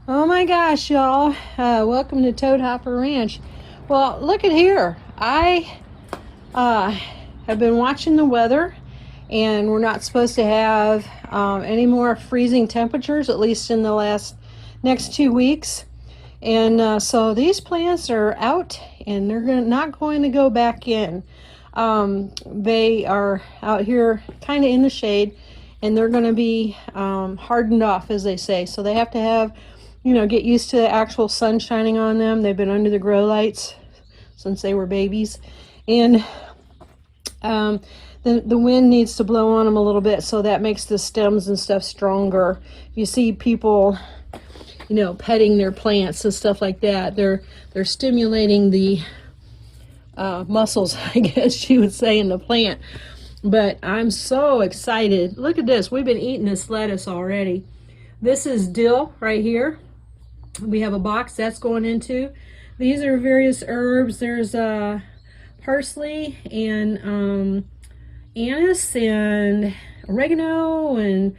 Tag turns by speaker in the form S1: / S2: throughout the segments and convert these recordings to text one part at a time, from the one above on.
S1: Oh my gosh, y'all. Welcome to Toad Hopper Ranch. Well, look at here. I uh, have been watching the weather, and we're not supposed to have any more freezing temperatures, at least in the next 2 weeks. And so these plants are out, and not going to go back in. They are out here kind of in the shade, and they're going to be hardened off, as they say. So they have to have, get used to the actual sun shining on them. They've been under the grow lights since they were babies. And um, the wind needs to blow on them a little bit, so that makes the stems and stuff stronger. You see people, petting their plants and stuff like that. They're stimulating the muscles, I guess you would say, in the plant. But I'm so excited. Look at this. We've been eating this lettuce already. This is dill right here. We have a box that's going into. These are various herbs. There's parsley and anise and oregano and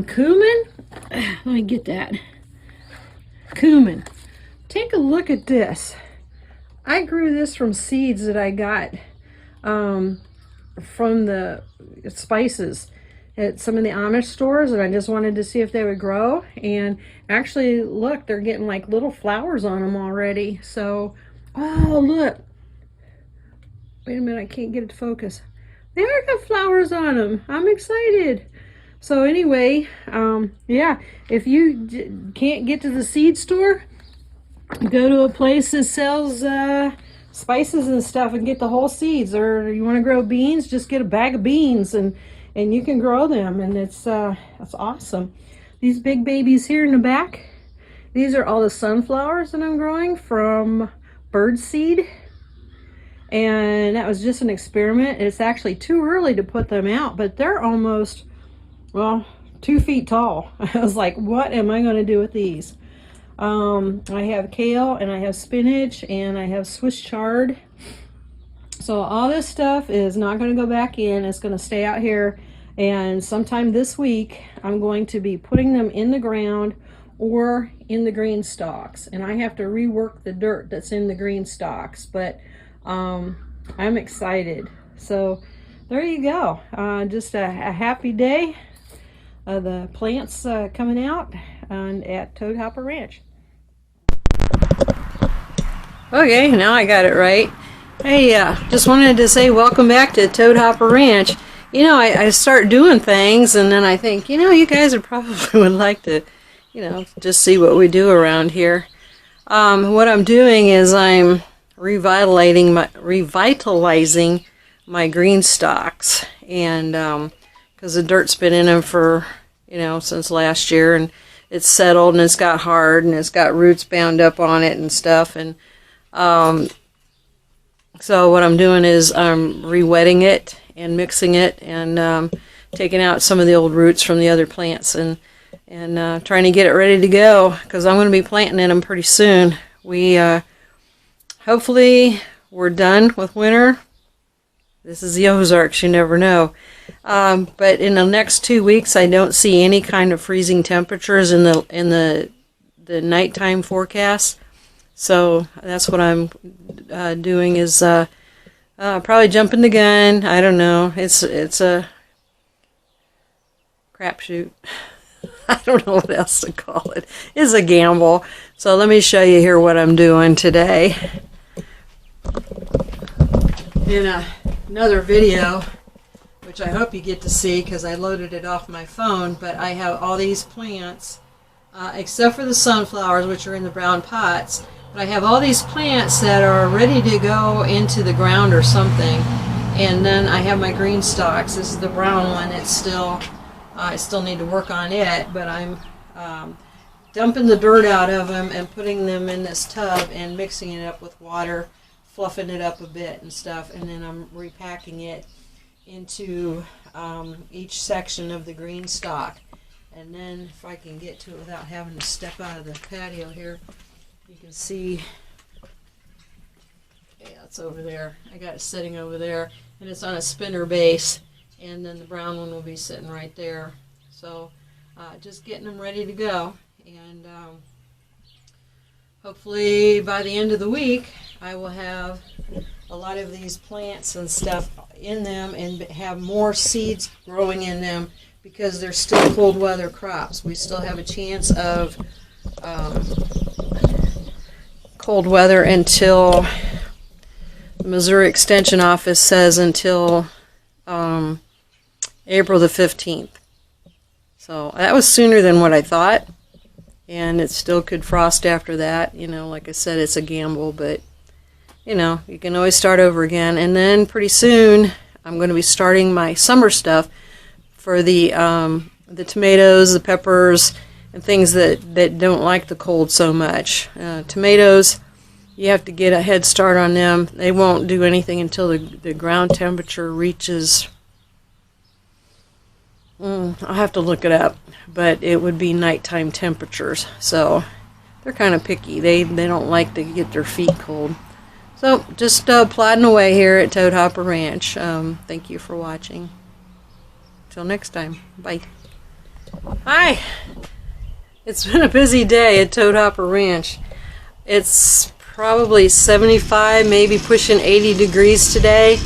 S1: cumin. Let me get that. Cumin. Take a look at this. I grew this from seeds that I got from the spices at some of the Amish stores, and I just wanted to see if they would grow. And actually, look, they're getting like little flowers on them already. So, oh, look. Wait a minute, I can't get it to focus. They are got flowers on them. I'm excited. So anyway, yeah, if you can't get to the seed store, go to a place that sells spices and stuff and get the whole seeds. Or you want to grow beans, just get a bag of beans and you can grow them, and it's awesome. These big babies here in the back, these are all the sunflowers that I'm growing from bird seed. And that was just an experiment. It's actually too early to put them out, but they're almost, well, 2 feet tall. I was like, what am I going to do with these? I have kale, and I have spinach, and I have Swiss chard. So all this stuff is not going to go back in. It's going to stay out here, and sometime this week I'm going to be putting them in the ground or in the green stalks, and I have to rework the dirt that's in the green stalks, but I'm excited. So there you go. Just a happy day. The plants coming out at Toad Hopper Ranch. Okay, now I got it right. Hey, just wanted to say welcome back to Toad Hopper Ranch. I start doing things, and then I think, you guys would probably would like to, just see what we do around here. What I'm doing is I'm revitalizing my green stalks, and because the dirt's been in them for since last year, and it's settled and it's got hard and it's got roots bound up on it and stuff. And so what I'm doing is I'm re-wetting it and mixing it and taking out some of the old roots from the other plants and trying to get it ready to go, because I'm going to be planting in them pretty soon. We hopefully we're done with winter. This is the Ozarks, you never know. But in the next 2 weeks, I don't see any kind of freezing temperatures in the nighttime forecast. So that's what I'm doing is probably jumping the gun. I don't know. It's a crapshoot. I don't know what else to call it. It's a gamble. So let me show you here what I'm doing today. In another video, which I hope you get to see because I loaded it off my phone, but I have all these plants, except for the sunflowers, which are in the brown pots, but I have all these plants that are ready to go into the ground or something. And then I have my green stalks. This is the brown one. It's still, I still need to work on it, but I'm dumping the dirt out of them and putting them in this tub and mixing it up with water, fluffing it up a bit and stuff, and then I'm repacking it into each section of the green stalk. And then if I can get to it without having to step out of the patio here, you can see, yeah, it's over there. I got it sitting over there, and it's on a spinner base, and then the brown one will be sitting right there. So just getting them ready to go. And hopefully by the end of the week I will have a lot of these plants and stuff in them and have more seeds growing in them because they're still cold weather crops. We still have a chance of cold weather until the Missouri Extension Office says until April the 15th. So that was sooner than what I thought, and it still could frost after that. You know, like I said, it's a gamble, but you know, you can always start over again. And then pretty soon I'm going to be starting my summer stuff for the tomatoes, the peppers, and things that don't like the cold so much. Tomatoes, you have to get a head start on them. They won't do anything until the ground temperature reaches, I'll have to look it up, but it would be nighttime temperatures. So they're kind of picky. They don't like to get their feet cold. So just plodding away here at Toad Hopper Ranch. Thank you for watching. Till next time. Bye. Hi. It's been a busy day at Toad Hopper Ranch. It's probably 75, maybe pushing 80 degrees today.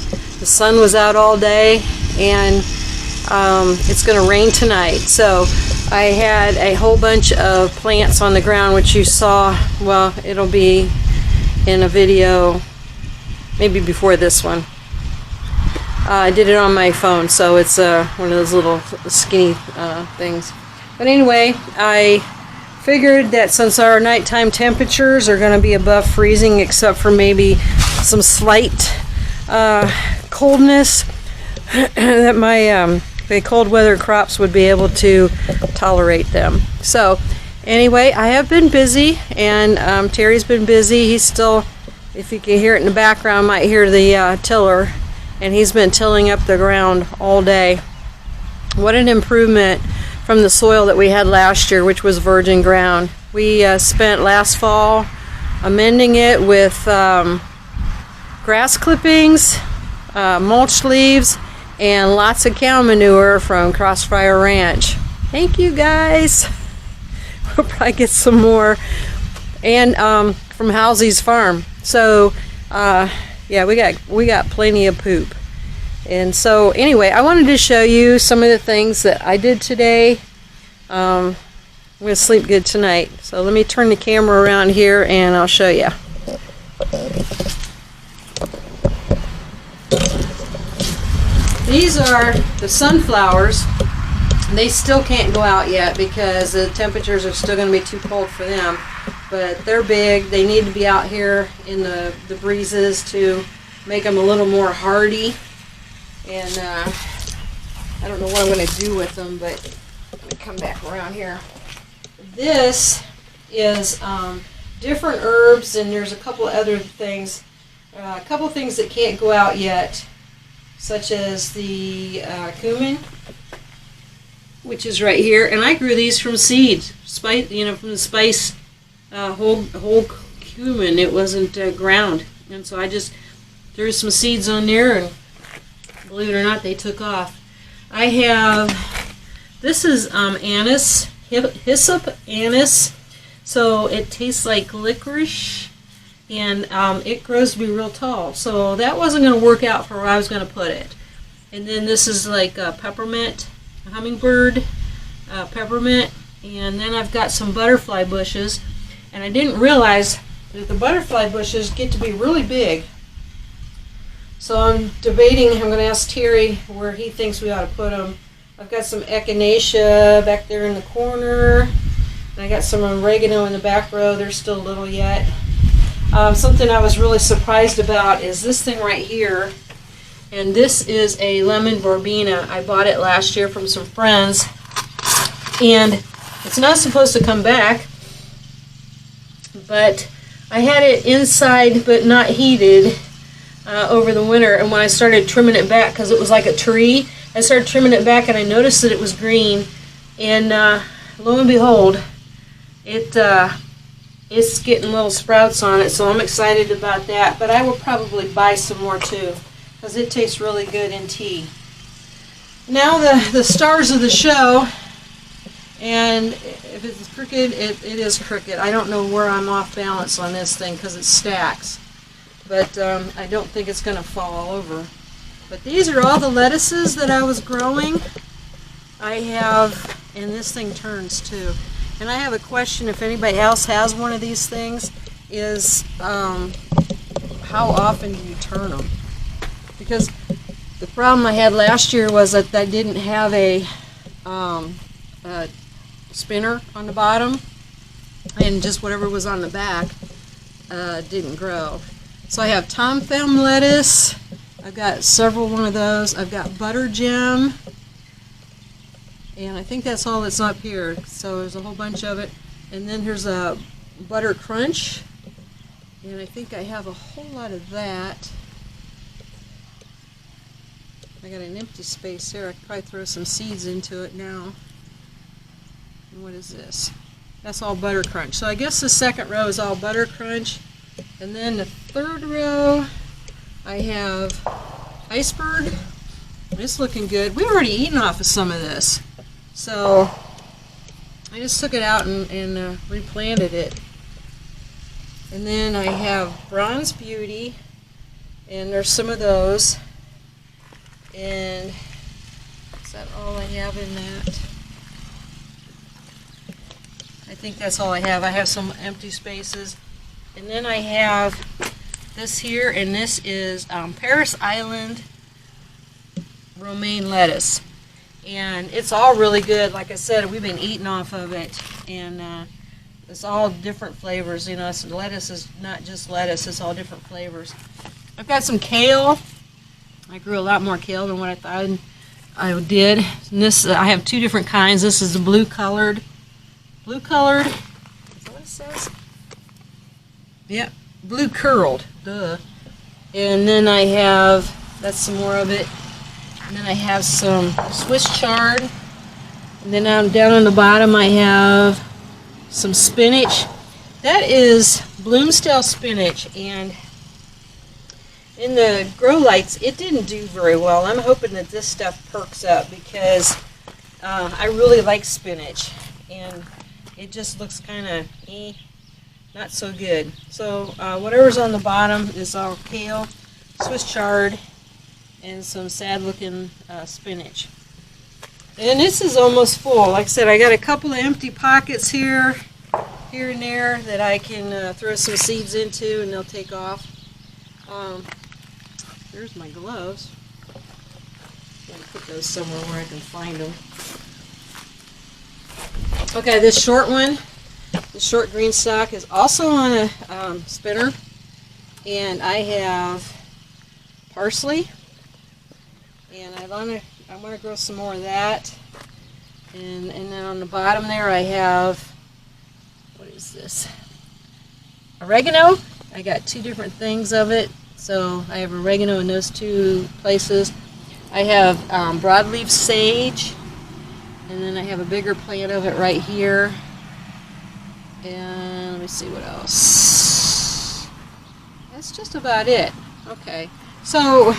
S1: The sun was out all day, and it's going to rain tonight. So I had a whole bunch of plants on the ground, which you saw. Well, it'll be in a video maybe before this one. I did it on my phone, so it's one of those little skinny things. But anyway, I figured that since our nighttime temperatures are going to be above freezing, except for maybe some slight coldness, that my the cold weather crops would be able to tolerate them. So anyway, I have been busy, and Terry's been busy. He's still, if you can hear it in the background, might hear the tiller, and he's been tilling up the ground all day. What an improvement from the soil that we had last year, which was virgin ground. We spent last fall amending it with grass clippings, mulch leaves, and lots of cow manure from Crossfire Ranch. Thank you guys. We'll probably get some more, and from Halsey's farm. So yeah, we got plenty of poop. And so anyway, I wanted to show you some of the things that I did today. I'm gonna sleep good tonight. So let me turn the camera around here and I'll show you. These are the sunflowers. They still can't go out yet because the temperatures are still going to be too cold for them. But they're big. They need to be out here in the breezes to make them a little more hardy. And I don't know what I'm going to do with them, but let me come back around here. This is different herbs, and there's a couple other things. A couple things that can't go out yet, such as the cumin, which is right here, and I grew these from seeds, spice, you know, from the spice whole cumin. It wasn't ground, and so I just threw some seeds on there, and believe it or not, they took off. I have, this is anise, hyssop anise, so it tastes like licorice, and it grows to be real tall. So that wasn't going to work out for where I was going to put it. And then this is like peppermint, hummingbird peppermint, and then I've got some butterfly bushes, and I didn't realize that the butterfly bushes get to be really big. So I'm debating, I'm going to ask Terry where he thinks we ought to put them. I've got some echinacea back there in the corner, and I got some oregano in the back row. They're still little yet. Something I was really surprised about is this thing right here, and this is a lemon verbena. I bought it last year from some friends, and it's not supposed to come back, but I had it inside but not heated over the winter, and when I started trimming it back, because it was like a tree, I started trimming it back and I noticed that it was green, and lo and behold, it's getting little sprouts on it, so I'm excited about that. But I will probably buy some more too, because it tastes really good in tea. Now the stars of the show And if it's crooked, it is crooked. I don't know where I'm off balance on this thing because it stacks. But I don't think it's going to fall over. But these are all the lettuces that I was growing. I have, and this thing turns too. And I have a question, if anybody else has one of these things, is how often do you turn them? Because the problem I had last year was that I didn't have a spinner on the bottom, and just whatever was on the back didn't grow. So I have Tom Thumb lettuce. I've got several one of those. I've got butter gem, and I think that's all that's up here. So there's a whole bunch of it. And then there's a butter crunch, and I think I have a whole lot of that. I got an empty space here. I could probably throw some seeds into it now. And what is this? That's all butter crunch. So I guess the second row is all butter crunch. And then the third row, I have iceberg. It's looking good. We've already eaten off of some of this. So I just took it out and replanted it. And then I have Bronze Beauty, and there's some of those. And is that all I have in that? I think that's all I have. I have some empty spaces. And then I have this here, and this is Paris Island romaine lettuce. And it's all really good. Like I said, we've been eating off of it. And it's all different flavors. You know, so lettuce is not just lettuce, it's all different flavors. I've got some kale. I grew a lot more kale than what I thought I did. And this, I have two different kinds. This is the blue colored. Blue colored, is that what it says? Yep, blue curled, duh. And then I have, that's some more of it. And then I have some Swiss chard. And then down on the bottom I have some spinach. That is Bloomsdale spinach, and in the grow lights, it didn't do very well. I'm hoping that this stuff perks up because I really like spinach, and it just looks kind of not so good. So whatever's on the bottom is all kale, Swiss chard, and some sad-looking spinach. And this is almost full. Like I said, I got a couple of empty pockets here and there that I can throw some seeds into, and they'll take off. There's my gloves. I'm going to put those somewhere where I can find them. Okay, this short one, the short green stalk, is also on a spinner. And I have parsley. And I want to grow some more of that. And then on the bottom there I have, what is this? Oregano. I got two different things of it. So I have oregano in those two places. I have broadleaf sage, and then I have a bigger plant of it right here. And let me see what else. That's just about it. Okay, so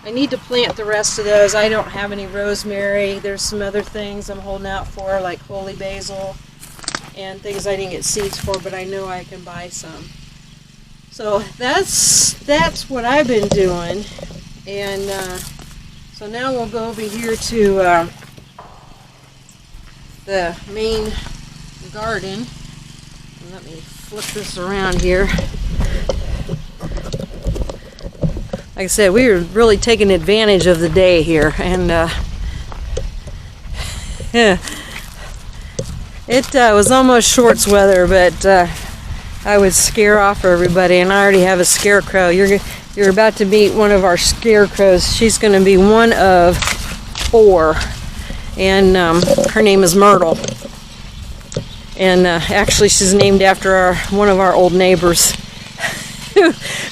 S1: I need to plant the rest of those. I don't have any rosemary. There's some other things I'm holding out for, like holy basil and things I didn't get seeds for, but I know I can buy some. So that's what I've been doing, and so now we'll go over here to the main garden. And let me flip this around here. Like I said, we were really taking advantage of the day here, and yeah, it was almost shorts weather, but I would scare off everybody, and I already have a scarecrow. You're about to meet one of our scarecrows. She's going to be one of 4, and her name is Myrtle. And actually, she's named after one of our old neighbors,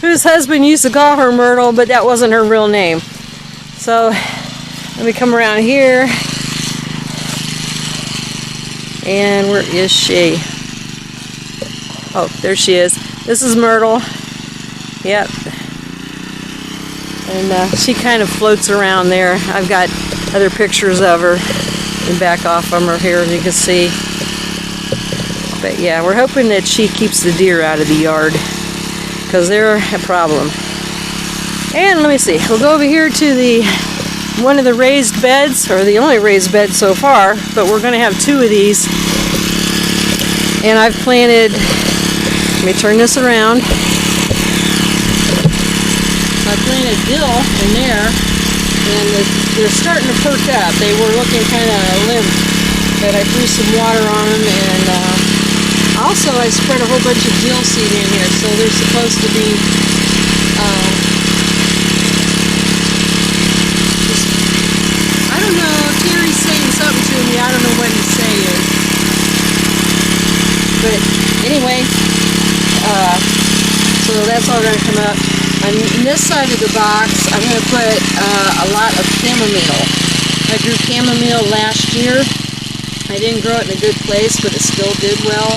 S1: whose husband used to call her Myrtle, but that wasn't her real name. So let me come around here, and where is she? Oh, there she is. This is Myrtle. Yep. And she kind of floats around there. I've got other pictures of her. and back off from her here, as you can see. But yeah, we're hoping that she keeps the deer out of the yard, because they're a problem. And let me see, we'll go over here to one of the raised beds, or the only raised bed so far, but we're going to have 2 of these. And I've planted, let me turn this around. I planted dill in there, and they're starting to perk up. They were looking kind of limp, but I threw some water on them, and also I spread a whole bunch of dill seed in here, so they're supposed to be I don't know, Terry's saying something to me, I don't know what he's saying. But anyway, so that's all going to come up. On this side of the box, I'm going to put a lot of chamomile. I grew chamomile last year. I didn't grow it in a good place, but it still did well.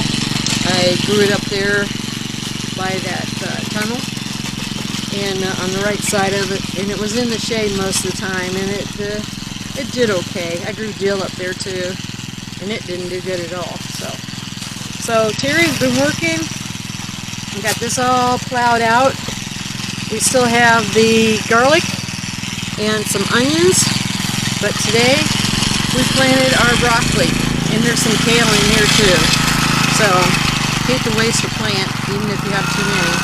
S1: I grew it up there by that tunnel, and on the right side of it, and it was in the shade most of the time, and it did okay. I grew dill up there too, and it didn't do good at all. So Terry's been working. We got this all plowed out. We still have the garlic and some onions, but today we planted our broccoli, and there's some kale in here too. So hate to waste a plant, even if you have too many.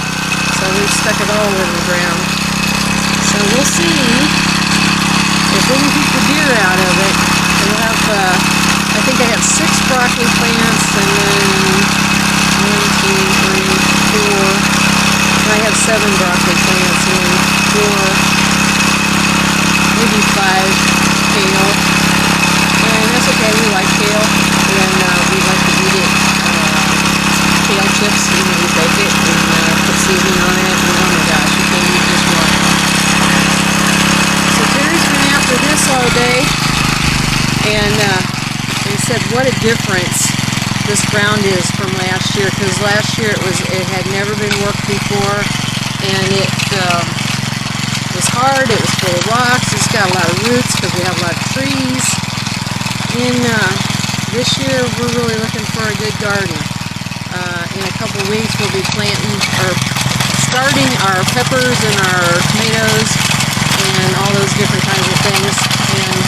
S1: So we stuck it all in the ground. So we'll see if we can keep the deer out of it. We'll have, I think I have 6 broccoli plants, and then 1, 2, 3, 4. I have 7 broccoli plants and 4, maybe 5 kale. And that's okay, we like kale, and we like to eat it. Kale chips, we bake it and put seasoning on it, and oh my gosh, you can't eat this one. So Terry's been after this all day, and he said what a difference this ground is from last year, because last year it had never been worked before, and it was hard. It was full of rocks. It's got a lot of roots because we have a lot of trees. And this year we're really looking for a good garden. In a couple of weeks we'll be planting or starting our peppers and our tomatoes and all those different kinds of things. And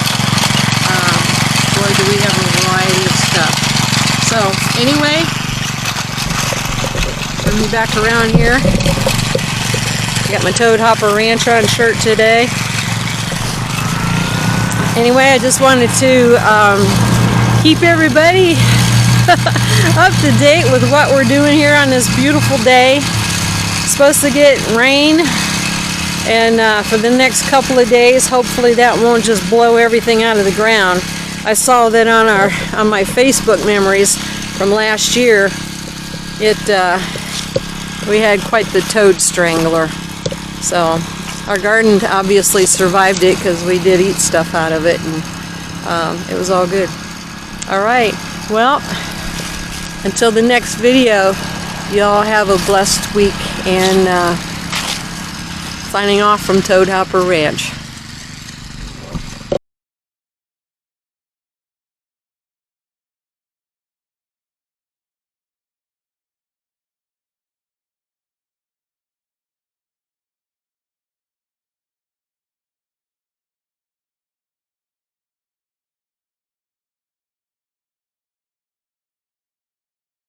S1: boy, do we have a variety of stuff. So anyway, bring me back around here. Got my Toad Hopper Ranch on shirt today. Anyway, I just wanted to keep everybody up to date with what we're doing here on this beautiful day. It's supposed to get rain, and for the next couple of days, hopefully that won't just blow everything out of the ground. I saw that on my Facebook memories from last year. We had quite the toad strangler. So our garden obviously survived it because we did eat stuff out of it, and it was all good. All right, well, until the next video, y'all have a blessed week, and signing off from Toad Hopper Ranch.